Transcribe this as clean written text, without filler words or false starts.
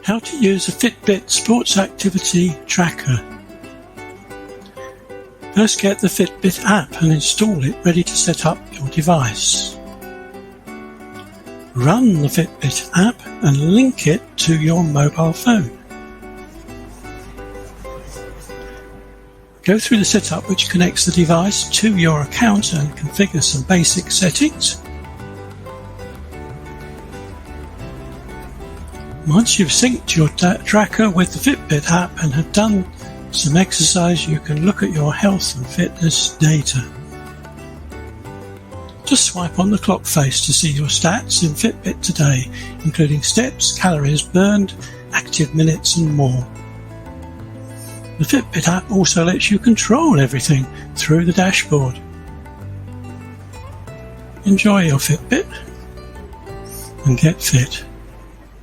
How to use a Fitbit sports activity tracker. First, get the Fitbit app and install it ready to set up your device. Run the Fitbit app and link it to your mobile phone. Go through the setup which connects the device to your account and configure some basic settings. Once you've synced your tracker with the Fitbit app and have done some exercise, you can look at your health and fitness data. Just swipe on the clock face to see your stats in Fitbit today, including steps, calories burned, active minutes and more. The Fitbit app also lets you control everything through the dashboard. Enjoy your Fitbit and get fit.